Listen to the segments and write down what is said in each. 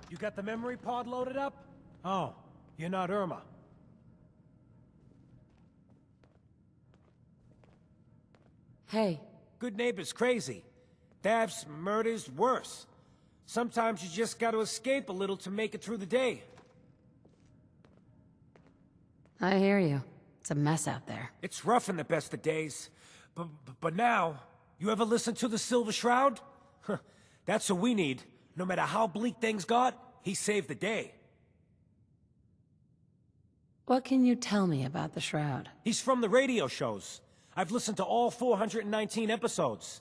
You got the memory pod loaded up? Oh, you're not Irma. Hey. Good neighbor's crazy. Thefts, murders, worse. Sometimes you just gotta escape a little to make it through the day. I hear you. It's a mess out there. It's rough in the best of days. But now, you ever listen to the Silver Shroud? That's what we need. No matter how bleak things got, he saved the day. What can you tell me about the Shroud? He's from the radio shows. I've listened to all 419 episodes.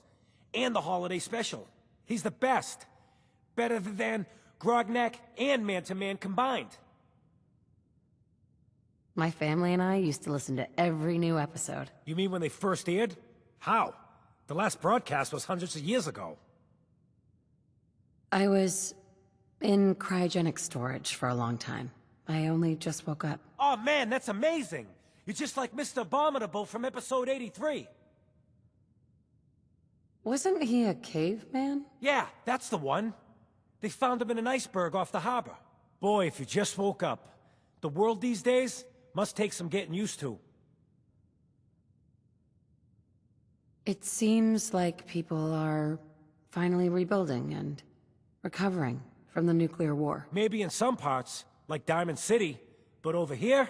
And the holiday special. He's the best. Better than Grognak and Man-to-Man combined. My family and I used to listen to every new episode. You mean when they first aired? How? The last broadcast was hundreds of years ago. I was in cryogenic storage for a long time. I only just woke up. Oh man, that's amazing! You're just like Mr. Abominable from episode 83. Wasn't he a caveman? Yeah, that's the one. They found him in an iceberg off the harbor. Boy, if you just woke up. The world these days must take some getting used to. It seems like people are finally rebuilding and recovering from the nuclear war. Maybe in some parts, like Diamond City, but over here,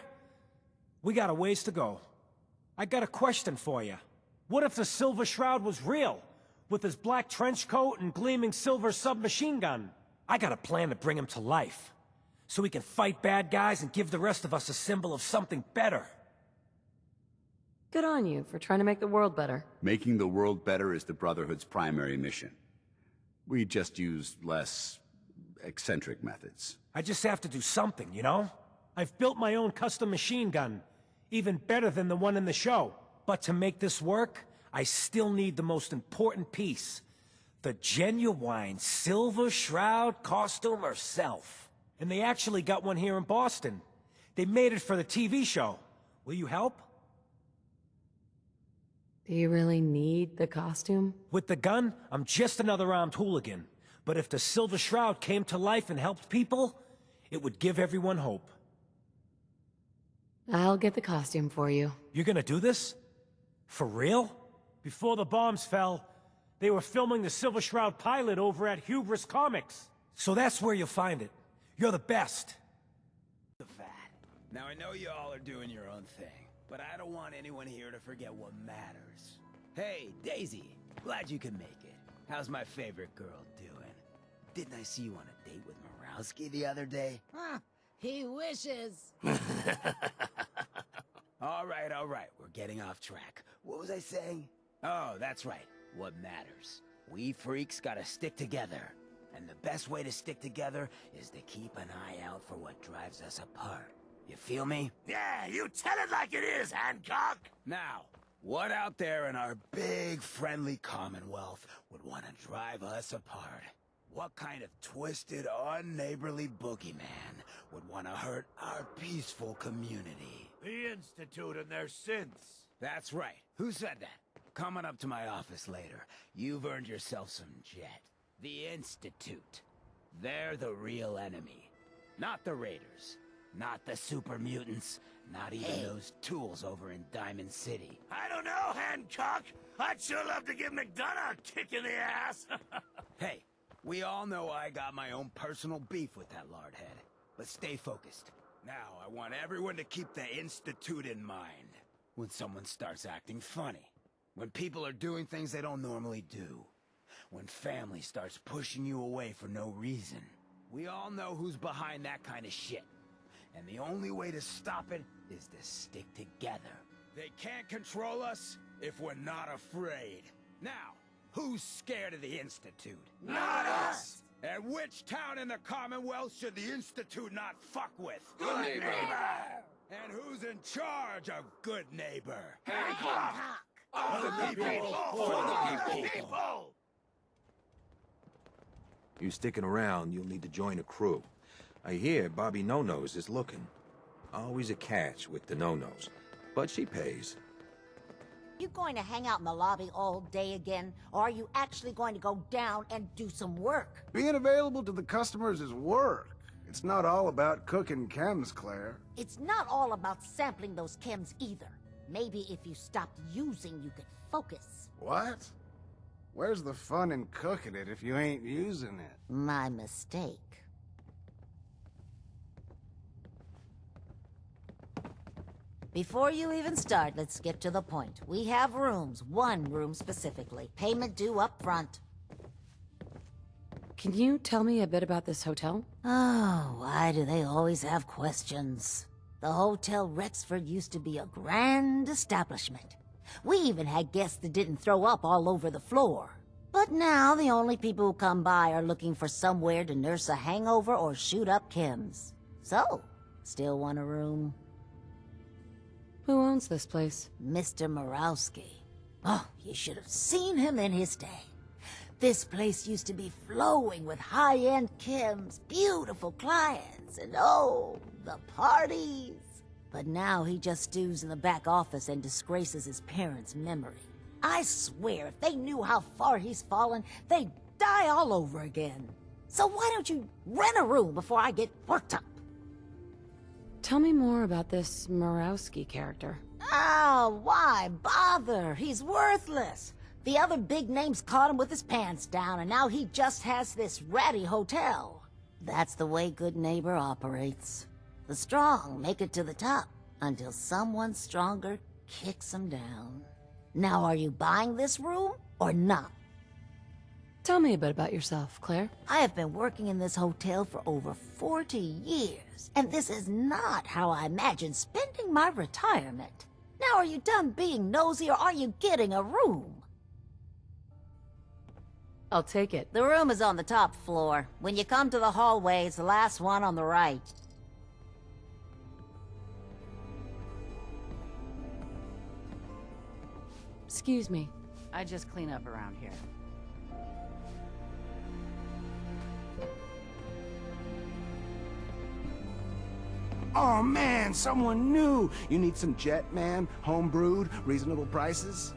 we got a ways to go. I got a question for you. What if the Silver Shroud was real? With his black trench coat and gleaming silver submachine gun? I got a plan to bring him to life. So we can fight bad guys and give the rest of us a symbol of something better. Good on you for trying to make the world better. Making the world better is the Brotherhood's primary mission. We just use less eccentric methods. I just have to do something, you know? I've built my own custom machine gun. Even better than the one in the show. But to make this work, I still need the most important piece. The genuine Silver Shroud costume herself. And they actually got one here in Boston. They made it for the TV show. Will you help? Do you really need the costume? With the gun, I'm just another armed hooligan. But if the Silver Shroud came to life and helped people, it would give everyone hope. I'll get the costume for you. You're gonna do this? For real? Before the bombs fell, they were filming the Silver Shroud pilot over at Hubris Comics. So that's where you'll find it. You're the best. Now I know you all are doing your own thing, but I don't want anyone here to forget what matters. Hey, Daisy, glad you could make it. How's my favorite girl doing? Didn't I see you on a date with Morowski the other day? Huh, he wishes. All right, we're getting off track. What was I saying? Oh, that's right, what matters. We freaks gotta stick together. And the best way to stick together is to keep an eye out for what drives us apart. You feel me? Yeah, you tell it like it is, Hancock! Now, what out there in our big, friendly Commonwealth would want to drive us apart? What kind of twisted, unneighborly boogeyman would want to hurt our peaceful community? The Institute and their synths. That's right. Who said that? Coming up to my office later, you've earned yourself some jet. The Institute. They're the real enemy. Not the Raiders. Not the super mutants. Not even those tools over in Diamond City. I don't know, Hancock. I'd sure love to give McDonough a kick in the ass. Hey, we all know I got my own personal beef with that lardhead. But stay focused. Now, I want everyone to keep the Institute in mind. When someone starts acting funny. When people are doing things they don't normally do. When family starts pushing you away for no reason. We all know who's behind that kind of shit. And the only way to stop it is to stick together. They can't control us if we're not afraid. Now, who's scared of the Institute? Not us! And which town in the Commonwealth should the Institute not fuck with? Good neighbor! And who's in charge of Good Neighbor? Hancock! Of the people! For the people! You sticking around, you'll need to join a crew. I hear Bobby No-Nose is looking. Always a catch with the No-Nose, but she pays. you going to hang out in the lobby all day again, or are you actually going to go down and do some work? Being available to the customers is work. It's not all about cooking chems, Claire. It's not all about sampling those chems either. Maybe if you stopped using, you could focus. What? Where's the fun in cooking it if you ain't using it? My mistake. Before you even start, let's get to the point. We have rooms, one room specifically. Payment due up front. Can you tell me a bit about this hotel? Oh, why do they always have questions? The Hotel Rexford used to be a grand establishment. We even had guests that didn't throw up all over the floor. But now the only people who come by are looking for somewhere to nurse a hangover or shoot up chems. So, still want a room? Who owns this place? Mr. Morowski. Oh, you should have seen him in his day. This place used to be flowing with high-end chems, beautiful clients, and oh, the parties. But now he just stews in the back office and disgraces his parents' memory. I swear, if they knew how far he's fallen, they'd die all over again. So why don't you rent a room before I get worked up? Tell me more about this Morowski character. Oh, why bother? He's worthless. The other big names caught him with his pants down, and now he just has this ratty hotel. That's the way good neighbor operates. The strong make it to the top, until someone stronger kicks them down. Now, are you buying this room, or not? Tell me a bit about yourself, Claire. I have been working in this hotel for over 40 years, and this is not how I imagined spending my retirement. Now, are you done being nosy, or are you getting a room? I'll take it. The room is on the top floor. When you come to the hallway, it's the last one on the right. Excuse me. I just clean up around here. Oh man, someone new! You need some Jet, man? Homebrewed, reasonable prices?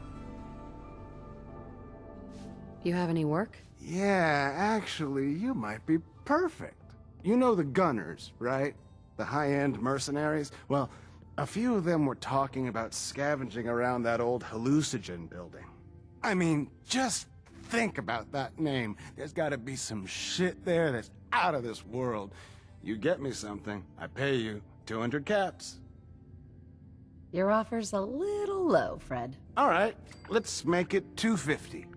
You have any work? Yeah, actually, you might be perfect. You know the Gunners, right? The high-end mercenaries? Well, a few of them were talking about scavenging around that old hallucinogen building. I mean, just think about that name. There's gotta be some shit there that's out of this world. You get me something, I pay you 200 caps. Your offer's a little low, Fred. All right, let's make it 250.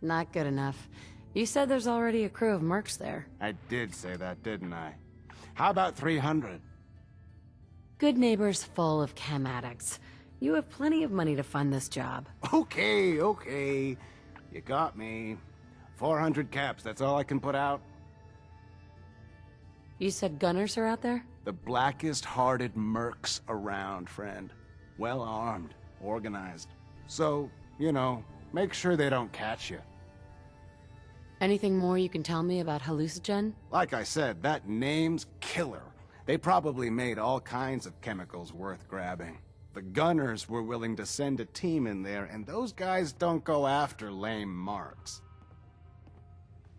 Not good enough. You said there's already a crew of mercs there. I did say that, didn't I? How about 300? Good neighbor's full of chem addicts. You have plenty of money to fund this job. Okay, okay. You got me. 400 caps, that's all I can put out. You said gunners are out there? The blackest-hearted mercs around, friend. Well-armed, organized. So, you know, make sure they don't catch you. Anything more you can tell me about hallucinogen? Like I said, that name's killer. They probably made all kinds of chemicals worth grabbing. The Gunners were willing to send a team in there, and those guys don't go after lame marks.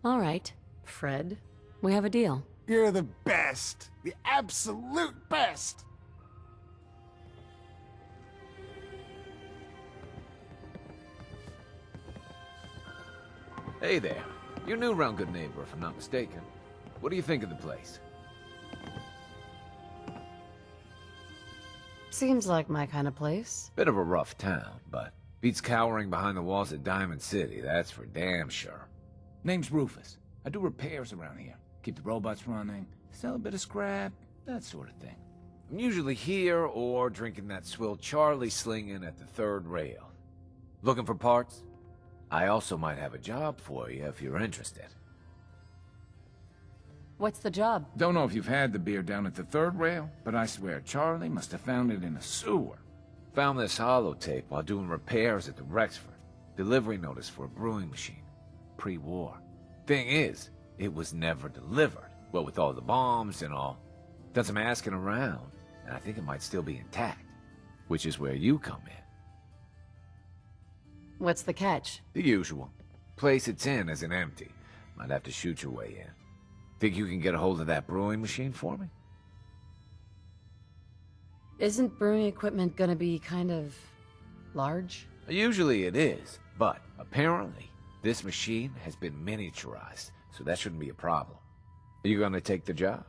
All right, Fred. We have a deal. You're the best. The absolute best. Hey there. You're new around Good Neighbor, if I'm not mistaken. What do you think of the place? Seems like my kind of place. Bit of a rough town, but beats cowering behind the walls of Diamond City, that's for damn sure. Name's Rufus. I do repairs around here. Keep the robots running, sell a bit of scrap, that sort of thing. I'm usually here or drinking that swill Charlie slinging at the third rail. Looking for parts? I also might have a job for you if you're interested. What's the job? Don't know if you've had the beer down at the third rail, but I swear Charlie must have found it in a sewer. Found this holotape while doing repairs at the Rexford. Delivery notice for a brewing machine. Pre-war. Thing is, it was never delivered. Well, with all the bombs and all. Done some asking around, and I think it might still be intact. Which is where you come in. What's the catch? The usual. Place it's in isn't empty. Might have to shoot your way in. Think you can get a hold of that brewing machine for me? Isn't brewing equipment gonna be kind of large? Usually it is, but apparently this machine has been miniaturized, so that shouldn't be a problem. Are you gonna take the job?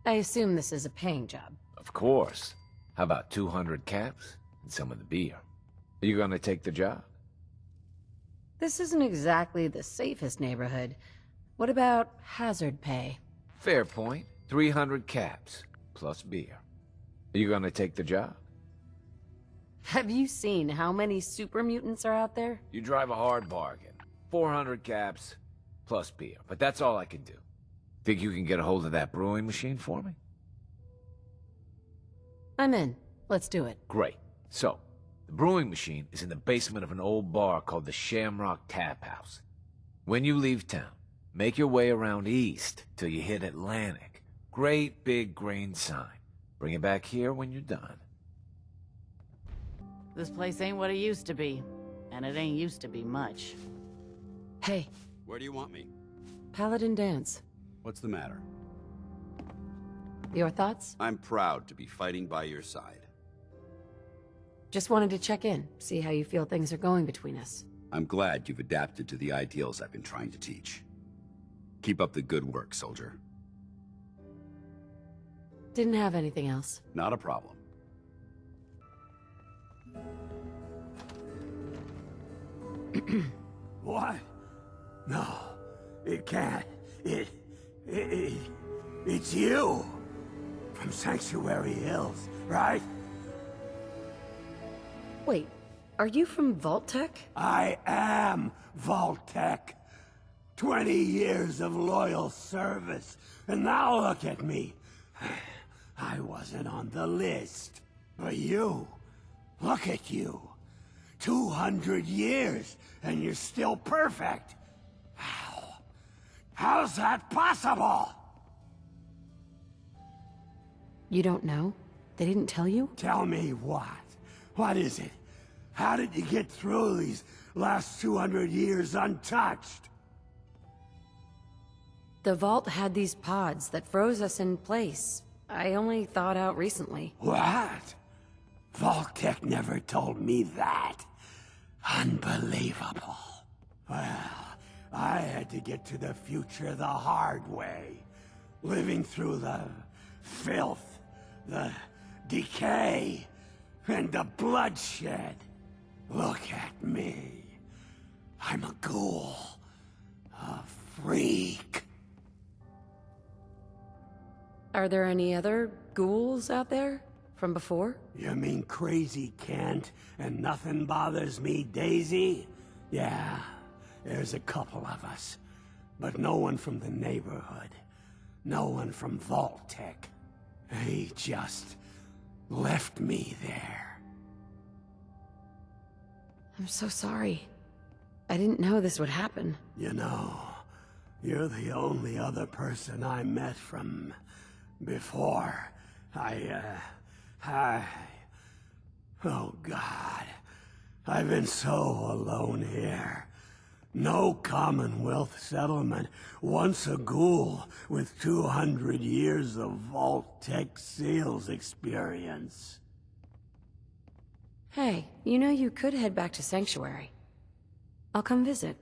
I assume this is a paying job. Of course. How about 200 caps and some of the beer? Are you gonna take the job? This isn't exactly the safest neighborhood. What about hazard pay? Fair point. 300 caps, plus beer. Are you gonna take the job? Have you seen how many super mutants are out there? You drive a hard bargain. 400 caps, plus beer. But that's all I can do. Think you can get a hold of that brewing machine for me? I'm in. Let's do it. Great. So, the brewing machine is in the basement of an old bar called the Shamrock Tap House. When you leave town, make your way around east till you hit Atlantic. Great big green sign. Bring it back here when you're done. This place ain't what it used to be. And it ain't used to be much. Hey, Where do you want me? Paladin dance. What's the matter? Your thoughts? I'm proud to be fighting by your side. Just wanted to check in, see how you feel things are going between us. I'm glad you've adapted to the ideals I've been trying to teach. Keep up the good work, soldier. Didn't have anything else. Not a problem. What? No, it can't. It's you. From Sanctuary Hills, right? Wait, are you from Vault-Tec? I am Vault-Tec. 20 years of loyal service, and now look at me. I wasn't on the list. But you, look at you. 200 years, and you're still perfect. How's that possible? You don't know? They didn't tell you? Tell me what? What is it? How did you get through these last 200 years untouched? The Vault had these pods that froze us in place. I only thawed out recently. What? Vault-Tec never told me that. Unbelievable. Well, I had to get to the future the hard way. Living through the filth, the decay, and the bloodshed. Look at me. I'm a ghoul. A freak. Are there any other ghouls out there? From before? You mean Crazy Kent and Nothing Bothers Me Daisy? Yeah, there's a couple of us. But no one from the neighborhood. No one from Vault-Tec. They just left me there. I'm so sorry. I didn't know this would happen. You know, you're the only other person I met from before. Oh God, I've been so alone here. No Commonwealth settlement, once a ghoul with 200 years of Vault-Tec sales experience. Hey, you know you could head back to Sanctuary. I'll come visit.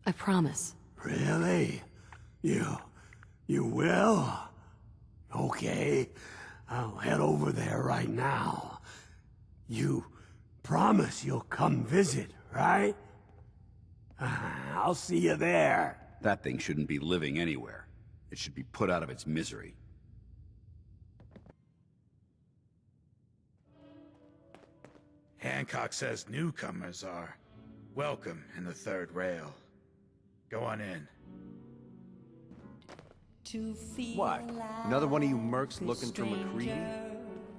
I promise. Really? You will? Okay, I'll head over there right now. You promise you'll come visit, right? I'll see you there. That thing shouldn't be living anywhere. It should be put out of its misery. Hancock says newcomers are welcome in the third rail. Go on in. What? Another one of you mercs looking for McCready?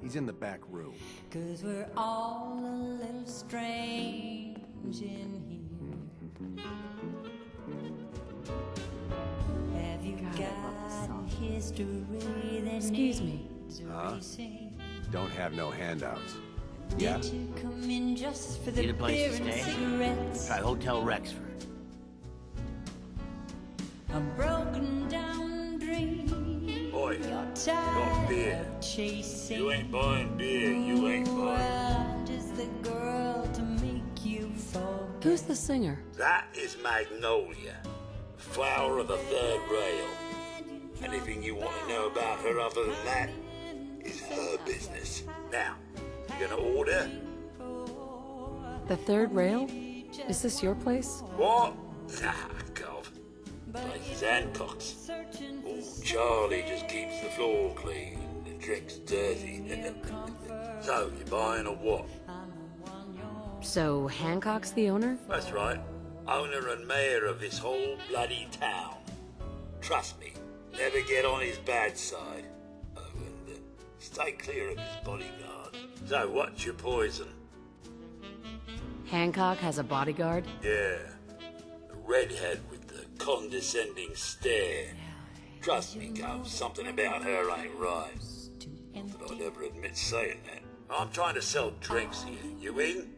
He's in the back room. 'Cause we're all a little strange in here. Have you got history that Excuse me. Don't have no handouts. Yeah. Did you come in just for the Need a place beer to and stay? cigarettes? Try Hotel Rexford. A broken down dream. Oi, You're got tired beer. of chasing. You ain't buying beer, you ain't buying. And is the girl to make you forget? Who's the singer? That is Magnolia, flower of the third rail. Anything you want to know about her other than that is her business. Now, you gonna order? The third rail? Is this your place? What? Nah, God. Place is Hancock's. Oh, Charlie just keeps the floor clean and the drinks dirty. So, you buying or what? So Hancock's the owner? That's right. Owner and mayor of this whole bloody town. Trust me, never get on his bad side. Oh, and stay clear of his bodyguard. So, what's your poison? Hancock has a bodyguard? Yeah. The redhead with the condescending stare. Trust me, Gov, something about her ain't right. Not that I'd ever admit saying that. I'm trying to sell drinks here. You in?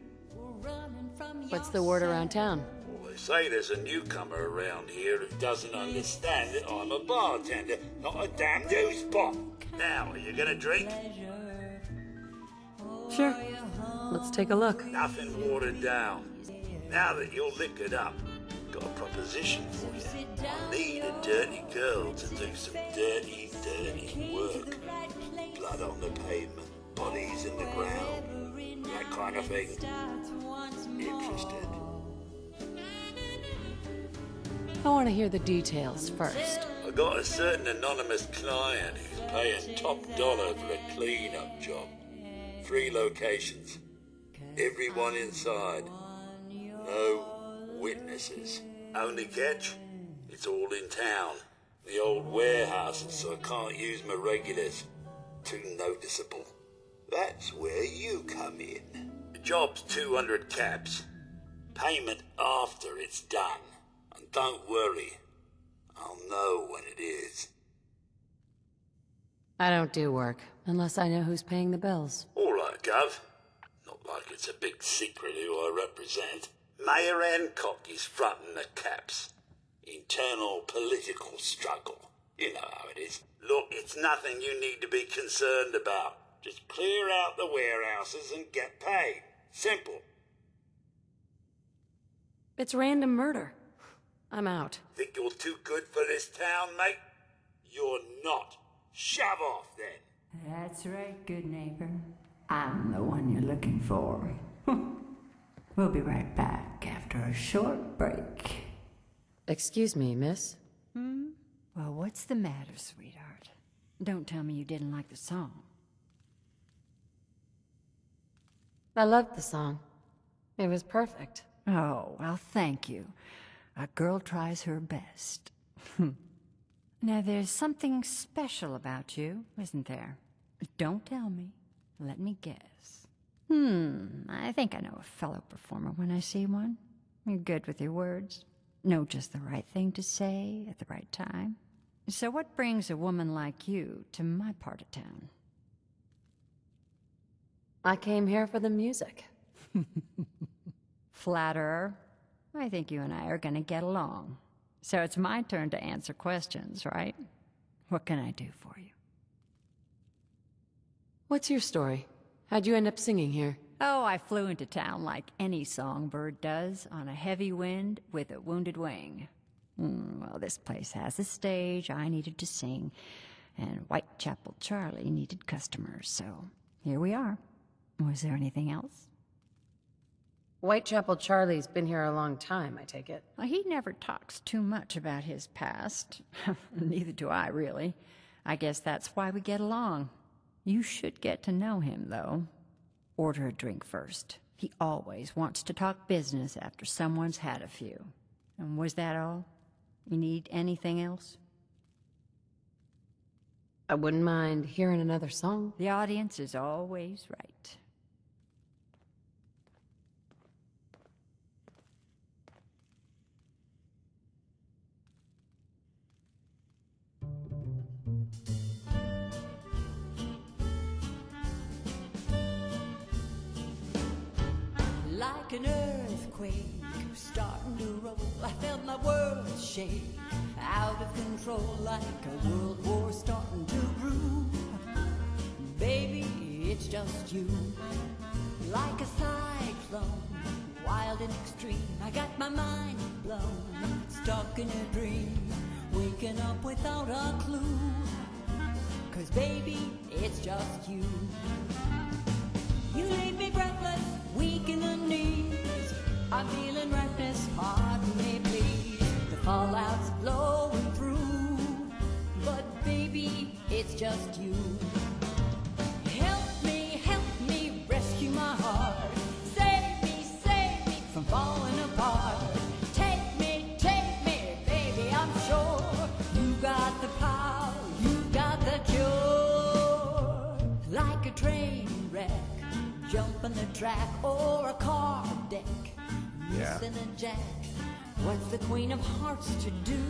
What's the word around town? Well, they say there's a newcomer around here who doesn't understand that I'm a bartender, not a damn news bot. Now, are you gonna drink? Sure. Let's take a look. Nothing watered down. Now that you're liquored up, got a proposition for you. I need a dirty girl to do some dirty, dirty work. Blood on the pavement, bodies in the ground, that kind of thing. Interested? I want to hear the details first. I got a certain anonymous client who's paying top dollar for a clean-up job. 3 locations. Everyone inside. No witnesses. Only catch? It's all in town. The old warehouses, so I can't use my regulars. Too noticeable. That's where you come in. The job's 200 caps. Payment after it's done. And don't worry, I'll know when it is. I don't do work, unless I know who's paying the bills. All right, Gov. Not like it's a big secret who I represent. Mayor Hancock is fronting the caps. Internal political struggle. You know how it is. Look, it's nothing you need to be concerned about. Just clear out the warehouses and get paid. Simple. It's random murder. I'm out. Think you're too good for this town, mate? You're not. Shove off, then. That's right, good neighbor. I'm the one you're looking for. We'll be right back after a short break. Excuse me, miss? Well, what's the matter, sweetheart? Don't tell me you didn't like the song. I loved the song. It was perfect. Oh, well, thank you. A girl tries her best. Now, there's something special about you, isn't there? Don't tell me. Let me guess. I think I know a fellow performer when I see one. You're good with your words. Know just the right thing to say at the right time. So what brings a woman like you to my part of town? I came here for the music. Flatterer. I think you and I are gonna get along. So it's my turn to answer questions, right? What can I do for you? What's your story? How'd you end up singing here? Oh, I flew into town like any songbird does, on a heavy wind with a wounded wing. Well, this place has a stage, I needed to sing, and Whitechapel Charlie needed customers, so here we are. Was there anything else? Whitechapel Charlie's been here a long time, I take it. Well, he never talks too much about his past. Neither do I, really. I guess that's why we get along. You should get to know him, though. Order a drink first. He always wants to talk business after someone's had a few. And was that all? You need anything else? I wouldn't mind hearing another song. The audience is always right. like an earthquake starting to roll. I felt my world shake, out of control, like a world war starting to brew. Baby, it's just you, like a cyclone, wild and extreme. I got my mind blown, stuck in a dream, waking up without a clue. 'Cause baby, it's just you. You leave me breathless, weak in the knees. I'm feeling reckless, pardon me please. The fallout's blowing through, but baby, it's just you. Help me, rescue my heart. Save me from falling apart. Take me, baby, I'm sure you got the power, you got the cure. Like a train wreck, jumping the track, or a car deck, missing a jack. What's the Queen of Hearts to do?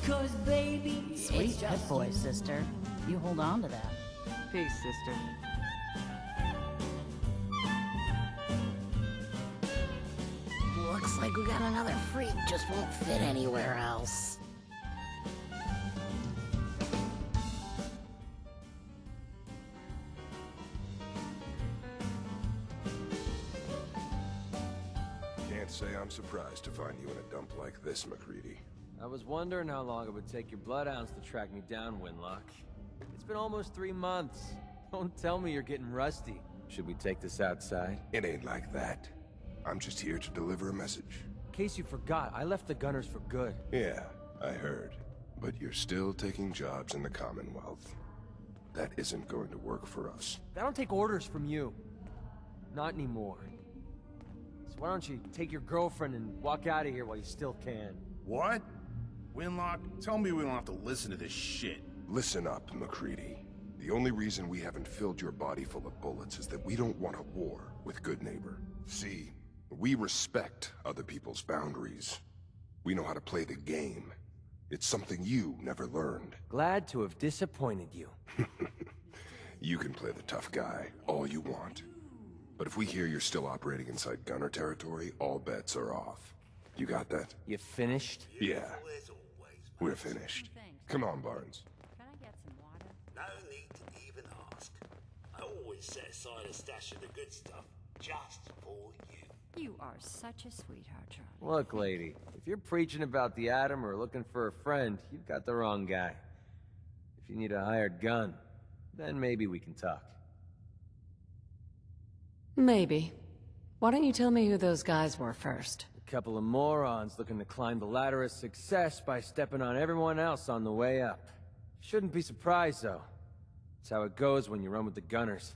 'Cause baby, Sweet it's pet just boy, you. sister. You hold on to that. Peace, sister. Looks like we got another freak, just won't fit anywhere else. Can't say I'm surprised to find you in a dump like this, McCready. I was wondering how long it would take your bloodhounds to track me down, Winlock. It's been almost 3 months. Don't tell me you're getting rusty. Should we take this outside? It ain't like that. I'm just here to deliver a message. In case you forgot, I left the Gunners for good. Yeah, I heard. But you're still taking jobs in the Commonwealth. That isn't going to work for us. I don't take orders from you. Not anymore. So why don't you take your girlfriend and walk out of here while you still can? What? Winlock, tell me we don't have to listen to this shit. Listen up, McCready. The only reason we haven't filled your body full of bullets is that we don't want a war with Good Neighbor. See, we respect other people's boundaries. We know how to play the game. It's something you never learned. Glad to have disappointed you. You can play the tough guy all you want. But if we hear you're still operating inside Gunner territory, all bets are off. You got that? You finished? Yeah. We're finished. Come on, Barnes. No need to even ask. I always set aside a stash of the good stuff just for you. You are such a sweetheart, Charlie. Look, lady, if you're preaching about the atom or looking for a friend, you've got the wrong guy. If you need a hired gun, then maybe we can talk. Maybe. Why don't you tell me who those guys were first? A couple of morons looking to climb the ladder of success by stepping on everyone else on the way up. Shouldn't be surprised, though. It's how it goes when you run with the Gunners.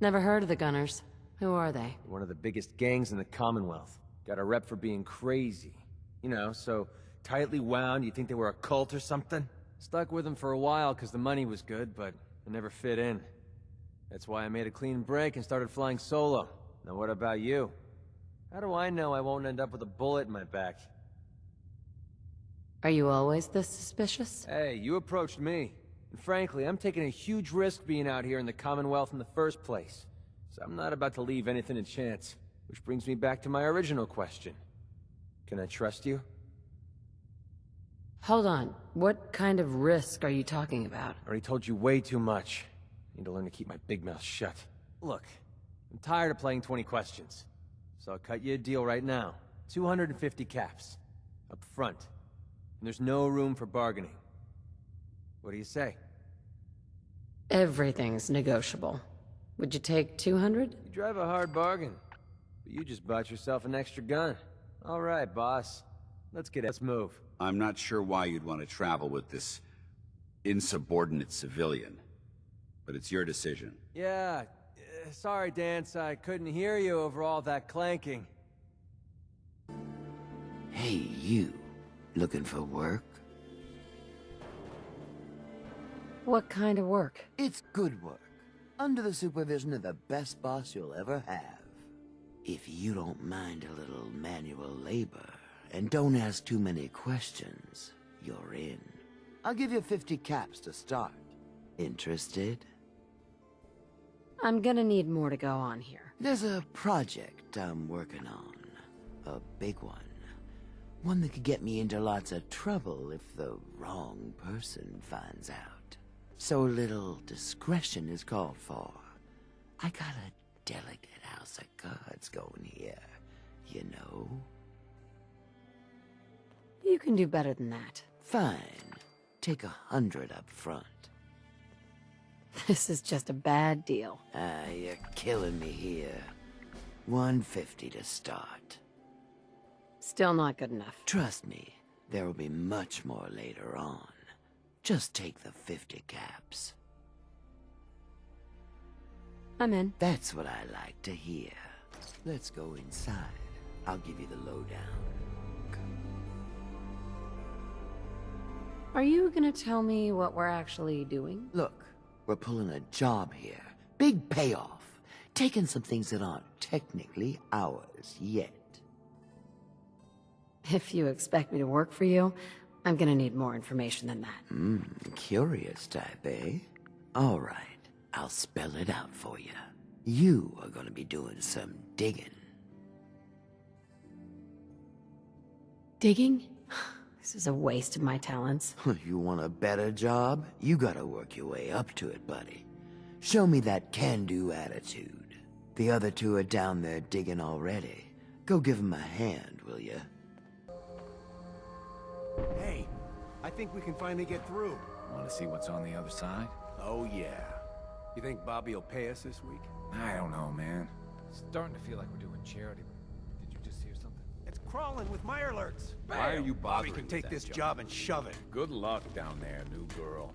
Never heard of the Gunners. Who are they? One of the biggest gangs in the Commonwealth. Got a rep for being crazy. You know, so tightly wound you'd think they were a cult or something. Stuck with them for a while because the money was good, but it never fit in. That's why I made a clean break and started flying solo. Now what about you? How do I know I won't end up with a bullet in my back? Are you always this suspicious? Hey, you approached me. And frankly, I'm taking a huge risk being out here in the Commonwealth in the first place. So I'm not about to leave anything to chance. Which brings me back to my original question. Can I trust you? Hold on. What kind of risk are you talking about? I already told you way too much. I need to learn to keep my big mouth shut. Look, I'm tired of playing 20 questions. So I'll cut you a deal right now. 250 caps. Up front. And there's no room for bargaining. What do you say? Everything's negotiable. Would you take 200? You drive a hard bargain. But you just bought yourself an extra gun. All right, boss. Let's move. I'm not sure why you'd want to travel with this insubordinate civilian. But it's your decision. Yeah, sorry, Dance. I couldn't hear you over all that clanking. Hey, you. Looking for work? What kind of work? It's good work. Under the supervision of the best boss you'll ever have. If you don't mind a little manual labor, and don't ask too many questions, you're in. I'll give you 50 caps to start. Interested? I'm gonna need more to go on here. There's a project I'm working on. A big one. One that could get me into lots of trouble if the wrong person finds out. So little discretion is called for. I got a delicate house of cards going here, you know? You can do better than that. Fine. Take 100 up front. This is just a bad deal. You're killing me here. 150 to start. Still not good enough. Trust me, there will be much more later on. Just take the 50 caps. I'm in. That's what I like to hear. Let's go inside. I'll give you the lowdown. Are you gonna tell me what we're actually doing? Look, we're pulling a job here. Big payoff. Taking some things that aren't technically ours yet. If you expect me to work for you, I'm gonna need more information than that. Curious type, eh? All right, I'll spell it out for you. You are gonna be doing some digging. Digging? This is a waste of my talents. You want a better job? You gotta work your way up to it, buddy. Show me that can-do attitude. The other two are down there digging already. Go give them a hand, will you? Hey, I think we can finally get through. Want to see what's on the other side? Oh, yeah. You think Bobby will pay us this week? I don't know, man. Starting to feel like we're doing charity. Did you just hear something? It's crawling with Mirelurks. Why are you Bobby bothering can with take that this junk? job and shove it. Good luck down there, new girl.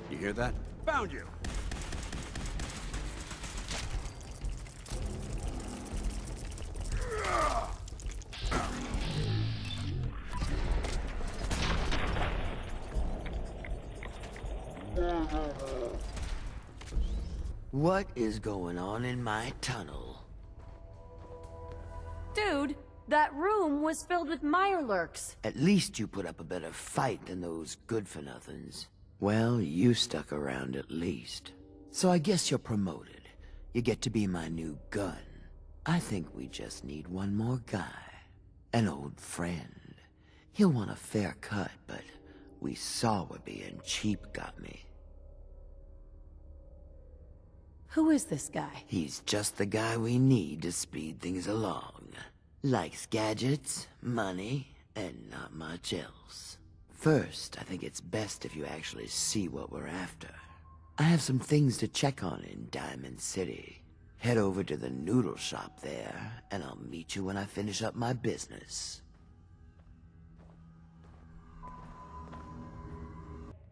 You hear that? Found you. What is going on in my tunnel? Dude, that room was filled with Mirelurks. At least you put up a better fight than those good-for-nothings. Well, you stuck around at least. So I guess you're promoted. You get to be my new gun. I think we just need one more guy. An old friend. He'll want a fair cut, but we saw what being cheap got me. Who is this guy? He's just the guy we need to speed things along. Likes gadgets, money, and not much else. First, I think it's best if you actually see what we're after. I have some things to check on in Diamond City. Head over to the noodle shop there, and I'll meet you when I finish up my business.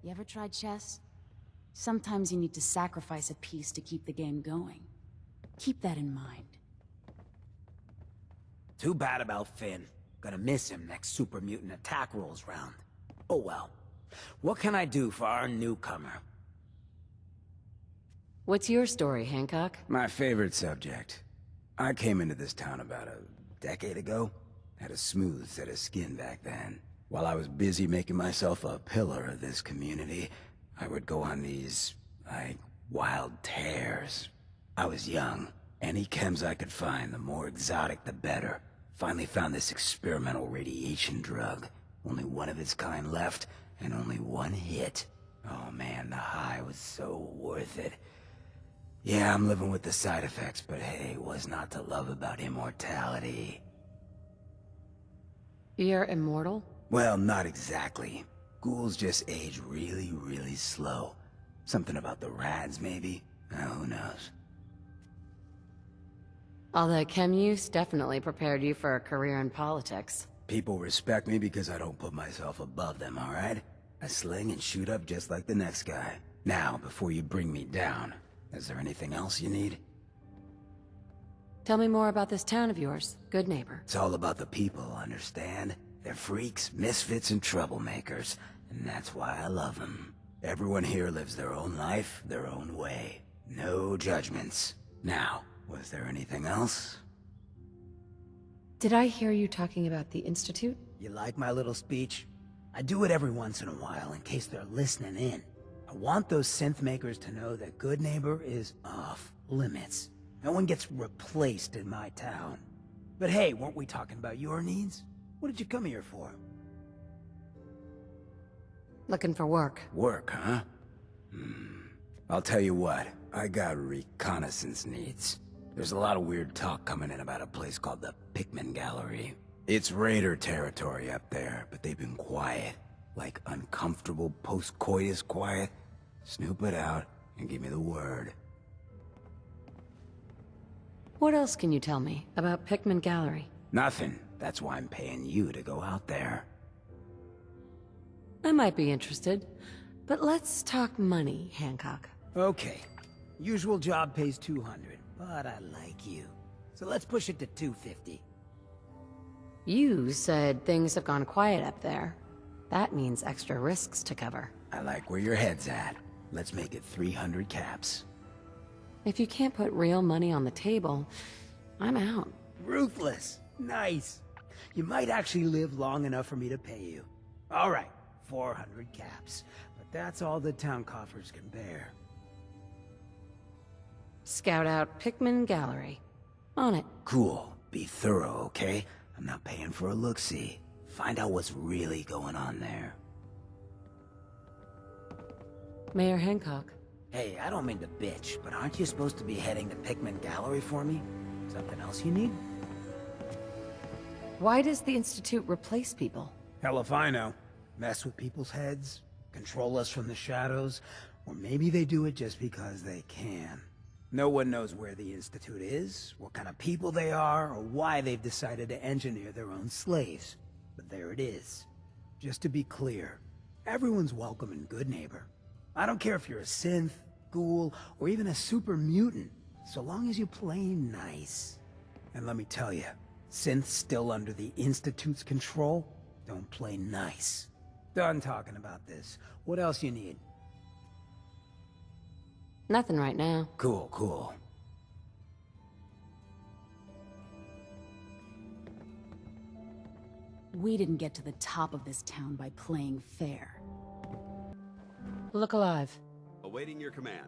You ever tried chess? Sometimes you need to sacrifice a piece to keep the game going. Keep that in mind. Too bad about Finn. Gonna miss him next Super Mutant attack rolls round. Oh well. What can I do for our newcomer? What's your story, Hancock? My favorite subject. I came into this town about a decade ago. Had a smooth set of skin back then. While I was busy making myself a pillar of this community, I would go on these, wild tears. I was young. Any chems I could find, the more exotic the better. Finally found this experimental radiation drug. Only one of its kind left, and only one hit. Oh man, the high was so worth it. Yeah, I'm living with the side effects, but hey, what's not to love about immortality? You're immortal? Well, not exactly. Ghouls just age really, really slow. Something about the rads, maybe? Who knows? All that chem use definitely prepared you for a career in politics. People respect me because I don't put myself above them, alright? I sling and shoot up just like the next guy. Now, before you bring me down, is there anything else you need? Tell me more about this town of yours, Good Neighbor. It's all about the people, understand? They're freaks, misfits, and troublemakers, and that's why I love them. Everyone here lives their own life, their own way. No judgments. Now, was there anything else? Did I hear you talking about the Institute? You like my little speech? I do it every once in a while in case they're listening in. I want those synth makers to know that Good Neighbor is off limits. No one gets replaced in my town. But hey, weren't we talking about your needs? What did you come here for? Looking for work. Work, huh? I'll tell you what, I got reconnaissance needs. There's a lot of weird talk coming in about a place called the Pikmin Gallery. It's raider territory up there, but they've been quiet. Like uncomfortable post-coitus quiet. Snoop it out and give me the word. What else can you tell me about Pikmin Gallery? Nothing. That's why I'm paying you to go out there. I might be interested, but let's talk money, Hancock. Okay. Usual job pays 200, but I like you. So let's push it to 250. You said things have gone quiet up there. That means extra risks to cover. I like where your head's at. Let's make it 300 caps. If you can't put real money on the table, I'm out. Ruthless. Nice. You might actually live long enough for me to pay you. All right, 400 caps. But that's all the town coffers can bear. Scout out Pikmin Gallery. On it. Cool. Be thorough, okay? I'm not paying for a look-see. Find out what's really going on there. Mayor Hancock. Hey, I don't mean to bitch, but aren't you supposed to be heading to Pikmin Gallery for me? Something else you need? Why does the Institute replace people? Hell if I know. Mess with people's heads, control us from the shadows, or maybe they do it just because they can. No one knows where the Institute is, what kind of people they are, or why they've decided to engineer their own slaves. But there it is. Just to be clear, everyone's welcome in Good Neighbor. I don't care if you're a synth, ghoul, or even a super mutant, so long as you play nice. And let me tell you, synths still under the Institute's control don't play nice. Done talking about this. What else you need? Nothing right now. Cool, cool. We didn't get to the top of this town by playing fair. Look alive. Awaiting your command.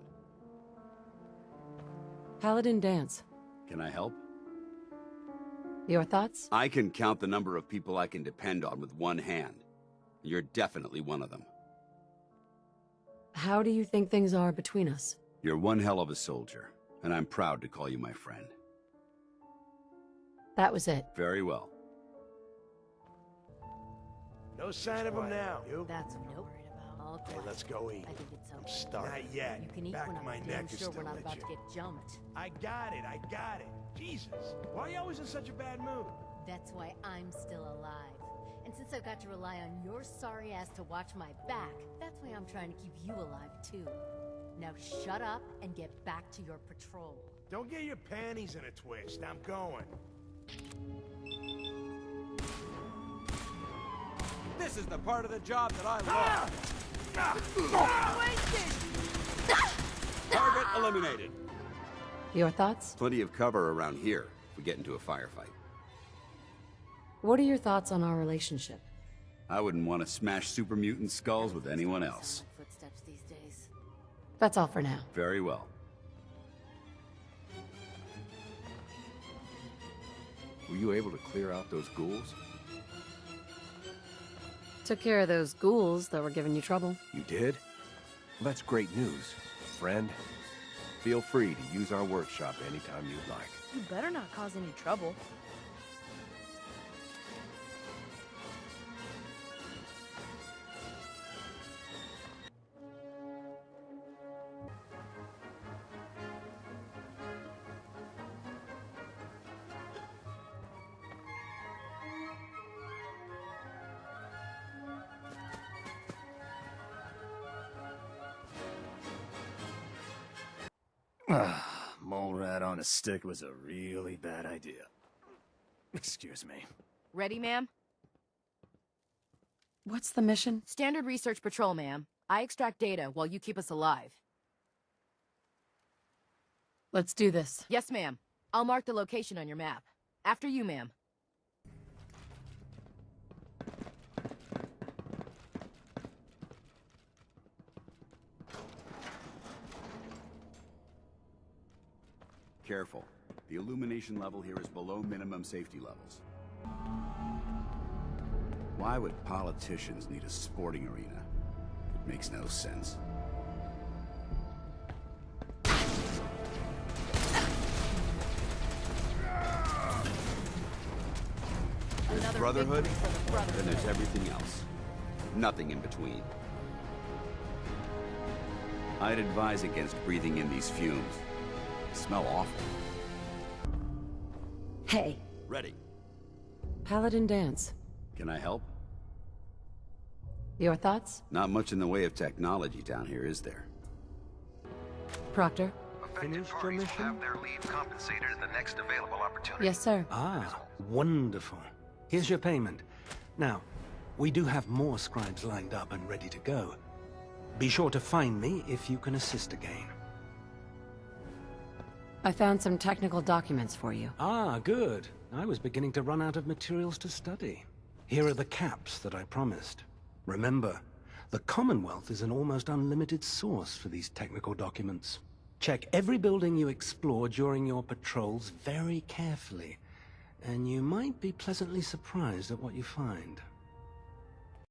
Paladin dance. Can I help? Your thoughts? I can count the number of people I can depend on with one hand. You're definitely one of them. How do you think things are between us? You're one hell of a soldier, and I'm proud to call you my friend. That was it. Very well. No sign of him now. You? That's what I'm worried about. All Hey, quiet. let's go eat. I think it's I'm okay. starving. Not yet. You can eat Back when of my I'm neck damn is sure still we're not about to itchy. get jumped. I got it. Jesus, why are you always in such a bad mood? That's why I'm still alive. And since I've got to rely on your sorry ass to watch my back, that's why I'm trying to keep you alive too. Now shut up and get back to your patrol. Don't get your panties in a twist. I'm going. This is the part of the job that I love. Target eliminated. Your thoughts? Plenty of cover around here if we get into a firefight. What are your thoughts on our relationship? I wouldn't want to smash super mutant skulls with anyone else. Footsteps these days. That's all for now. Very well. Were you able to clear out those ghouls? Took care of those ghouls that were giving you trouble. You did? Well, that's great news, friend. Feel free to use our workshop anytime you'd like. You better not cause any trouble. Mole rat on a stick was a really bad idea. Excuse me. Ready, ma'am? What's the mission? Standard research patrol, ma'am. I extract data while you keep us alive. Let's do this. Yes, ma'am. I'll mark the location on your map. After you, ma'am. Careful. The illumination level here is below minimum safety levels. Why would politicians need a sporting arena? It makes no sense. There's Brotherhood, then there's everything else. Nothing in between. I'd advise against breathing in these fumes. They smell awful. Hey. Ready. Paladin dance. Can I help? Your thoughts? Not much in the way of technology down here, is there? Proctor? Affected parties will have their leave compensated at the next available opportunity. Yes, sir. Ah, wonderful. Here's your payment. Now, we do have more scribes lined up and ready to go. Be sure to find me if you can assist again. I found some technical documents for you. Ah, good. I was beginning to run out of materials to study. Here are the caps that I promised. Remember, the Commonwealth is an almost unlimited source for these technical documents. Check every building you explore during your patrols very carefully, and you might be pleasantly surprised at what you find.